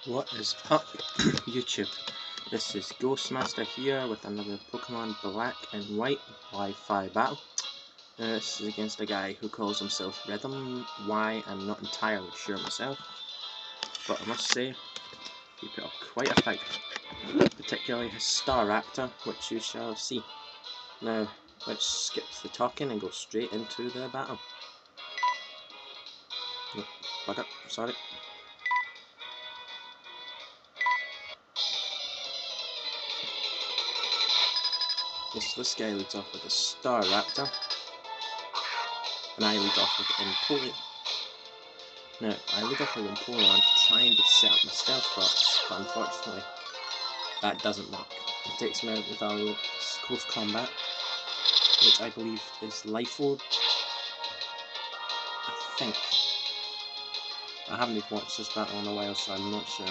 What is up, YouTube? This is Ghostmaster here with another Pokemon Black and White Wi-Fi battle. This is against a guy who calls himself Rhythm. Why, I'm not entirely sure myself, but I must say he put up quite a fight, particularly his Staraptor, which you shall see. Now, let's skip the talking and go straight into the battle. No, bug up, sorry. This guy leads off with a Staraptor, and I lead off with Empoleon. Now, I lead off with Empoleon trying to set up my stealth box, but unfortunately that doesn't work. It takes me out with a close combat, which I believe is Life Orb. I think. I haven't even watched this battle in a while, so I'm not sure.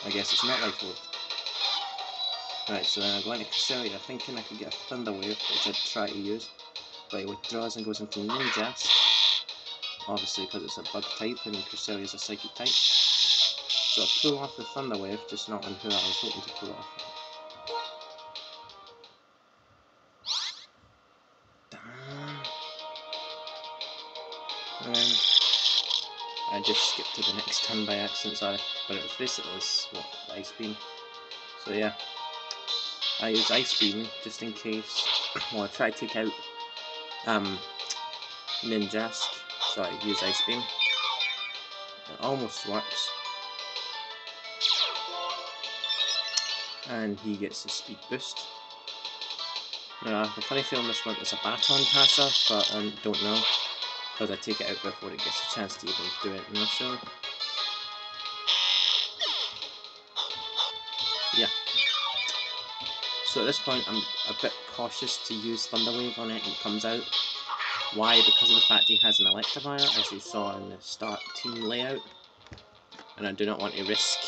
I guess it's not Life Orb. Right, so then I'm going to Cresselia, thinking I could get a Thunder Wave, which I'd try to use, but it withdraws and goes into Ninjas, obviously because it's a bug type and Cresselia is a psychic type. So I pull off the Thunder Wave, just not on who I was hoping to pull off. Damn. And then I just skipped to the next turn by accident, sorry, but it was basically this, Ice Beam. So yeah. I use Ice Beam just in case. Well, I try to take out Ninjask, so I use Ice Beam. It almost works. And he gets a speed boost. Now, I have a funny feeling this one is a baton passer, but I don't know, because I take it out before it gets a chance to even do it initially. Yeah. So at this point I'm a bit cautious to use Thunder Wave on it when it comes out. Why? Because of the fact he has an Electivire, as you saw in the start team layout. And I do not want to risk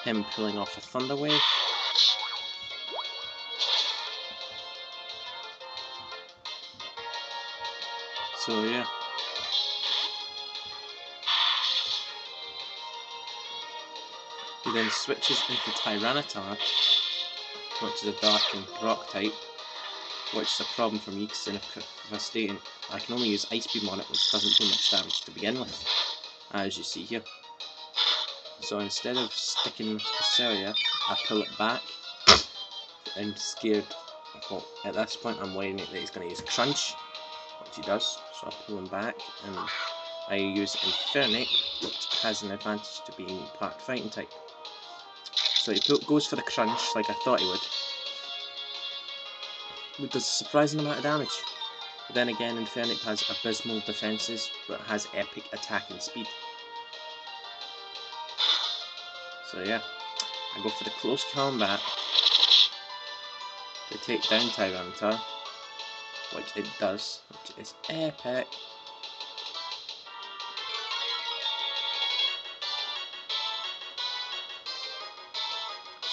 him pulling off a Thunder Wave. So yeah. He then switches into Tyranitar, which is a dark and rock type, which is a problem for me because if I stay in, I can only use Ice Beam on it, which doesn't do much damage to begin with, as you see here. So instead of sticking with Cresselia, I pull it back and scared. Well, at this point I'm worried that he's going to use Crunch, which he does, so I pull him back and I use Infernape, which has an advantage to being part fighting type. So he goes for the Crunch like I thought he would, which does a surprising amount of damage. But then again, Infernape has abysmal defences, but has epic attack and speed. So yeah, I go for the close combat to take down Tyranitar, which it does, which is epic.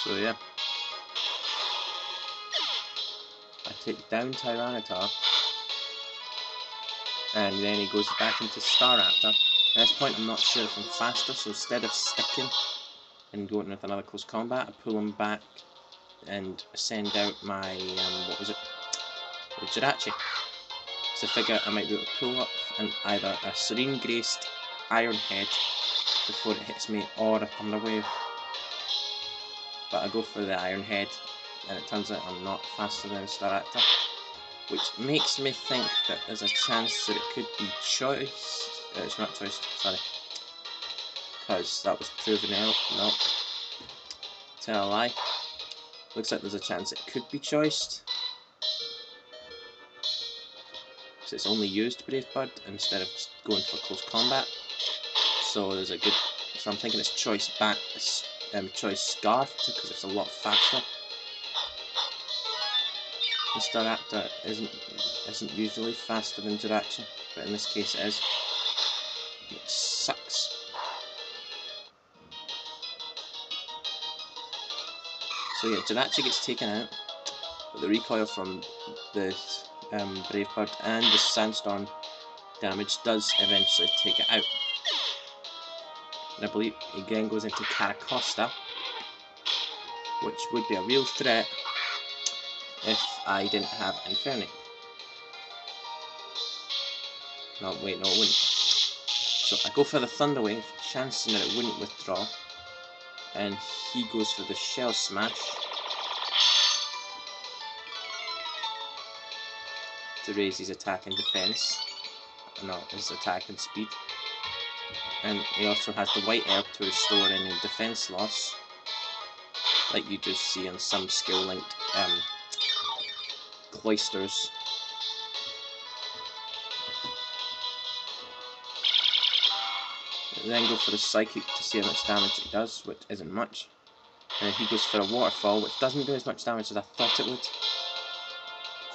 So yeah, I take down Tyranitar, and then he goes back into Staraptor. At this point I'm not sure if I'm faster, so instead of sticking and going with another close combat, I pull him back and send out my, Jirachi. So I figure I might be able to pull up either a Serene Graced Iron Head before it hits me, or a Thunder Wave. But I go for the Iron Head, and it turns out I'm not faster than Staraptor, which makes me think that there's a chance that it could be Choice. It's not Choice, sorry, because that was proven out. No, tell a lie. Looks like there's a chance it could be Choiced, because it's only used Brave Bird instead of just going for close combat. So there's a good. So I'm thinking it's Choice back. Choice Scarf, because it's a lot faster. The Staraptor isn't usually faster than Jirachi, but in this case it is. It sucks. So yeah, Jirachi gets taken out, but the recoil from the Brave Bird, and the Sandstorm damage does eventually take it out. And I believe he again goes into Caracosta, which would be a real threat if I didn't have Infernic. No, wait, no, it wouldn't. So I go for the Thunder Wave, chancing that it wouldn't withdraw, and he goes for the Shell Smash to raise his attack and defense. No, his attack and speed. And he also has the White Herb to restore any defense loss, like you just see on some skill-linked cloisters. Then go for the Psychic to see how much damage it does, which isn't much. And then he goes for a Waterfall, which doesn't do as much damage as I thought it would.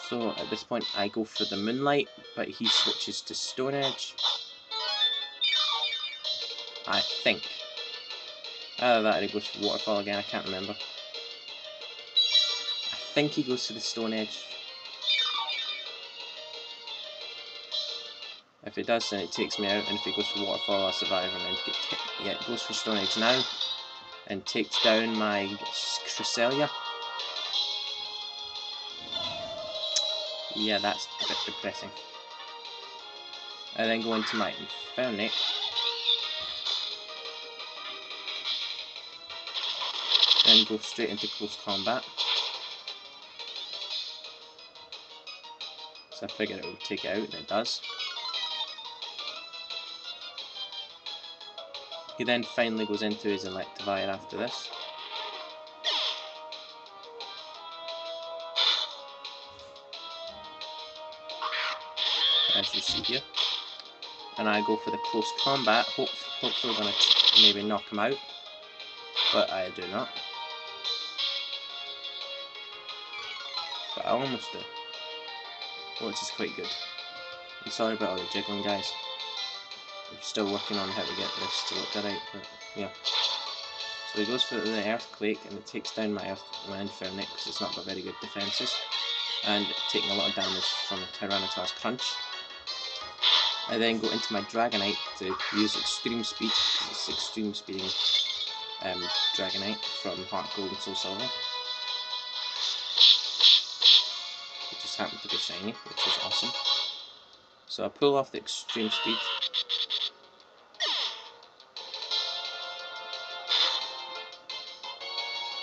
So at this point I go for the Moonlight, but he switches to Stone Edge. I think. Either that or he goes for Waterfall again, I can't remember. I think he goes for the Stone Edge. If it does, then it takes me out, and if it goes for Waterfall, I'll survive and then get hit. Yeah, it goes for Stone Edge now, and takes down my Cresselia. Yeah, that's a bit depressing. I then go into my Infernic. Then go straight into close combat. So I figured it would take it out, and it does. He then finally goes into his Electivire after this. As you see here. And I go for the close combat, hopefully going to maybe knock him out. But I do not. But I almost do. Which is quite good. I'm sorry about all the jiggling, guys. I'm still working on how to get this to look alright, but yeah. So he goes for the Earthquake, and it takes down my Infernic because it's not got very good defences, and taking a lot of damage from Tyranitar's Crunch. I then go into my Dragonite to use Extreme Speed, because it's Extreme Speeding Dragonite from Heart Gold and Soul Silver. It just happened to be shiny, which is awesome. So I pull off the Extreme Speed.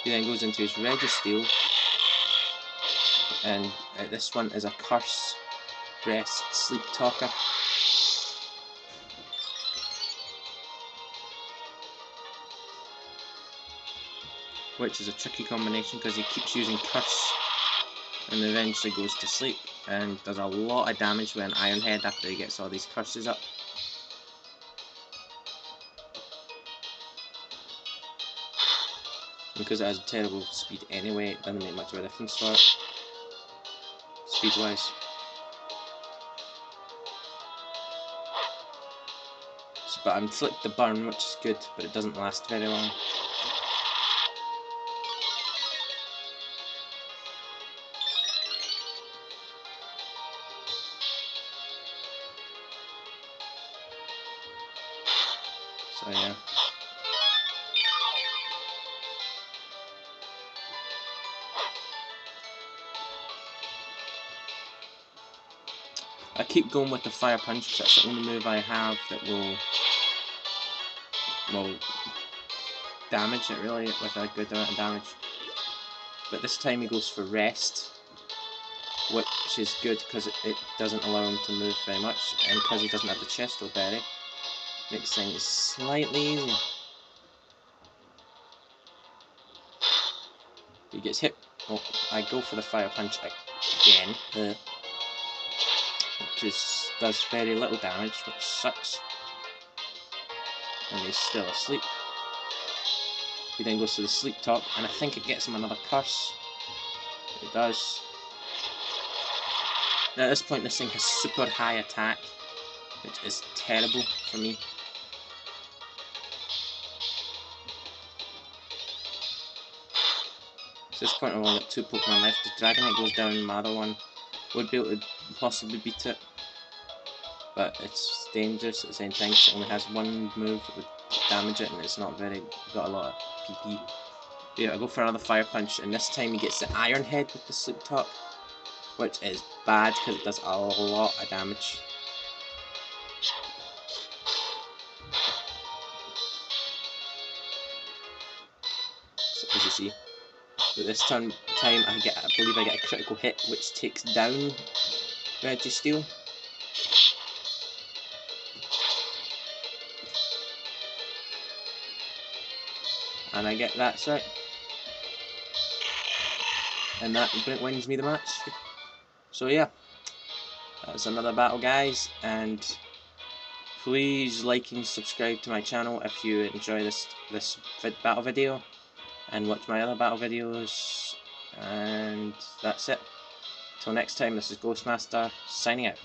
He then goes into his Registeel, and this one is a Curse, Rest, Sleep Talker. Which is a tricky combination because he keeps using Curse and eventually goes to sleep and does a lot of damage with an Iron Head after he gets all these curses up. Because it has terrible speed anyway, it doesn't make much of a difference for it, speed wise. So, but I'm inflict the burn, which is good, but it doesn't last very long. So yeah. I keep going with the Fire Punch because that's the only move I have that will damage it really with a good amount of damage. But this time he goes for Rest, which is good because it doesn't allow him to move very much, and because he doesn't have the Chesto Berry, makes things slightly easier. He gets hit. Oh, I go for the Fire Punch again. Which does very little damage, which sucks. And he's still asleep. He then goes to the Sleep Talk, and I think it gets him another Curse. It does. Now at this point this thing has super high attack, which is terrible for me. So at this point I've only got 2 Pokemon left. The Dragonite goes down, my other one would be able to possibly beat it, but it's dangerous at the same time because it only has one move that would damage it, and it's not very got a lot of PP. Yeah, I go for another fire punch, and this time he gets the iron head with the sleep top, which is bad because it does a lot of damage. So, as you see, but this time I believe I get a critical hit, which takes down Registeel. And I get that right. And that wins me the match. So yeah, that's another battle, guys, and please like and subscribe to my channel if you enjoy this battle video, and watch my other battle videos, and that's it. Till next time, this is Ghostmaster signing out.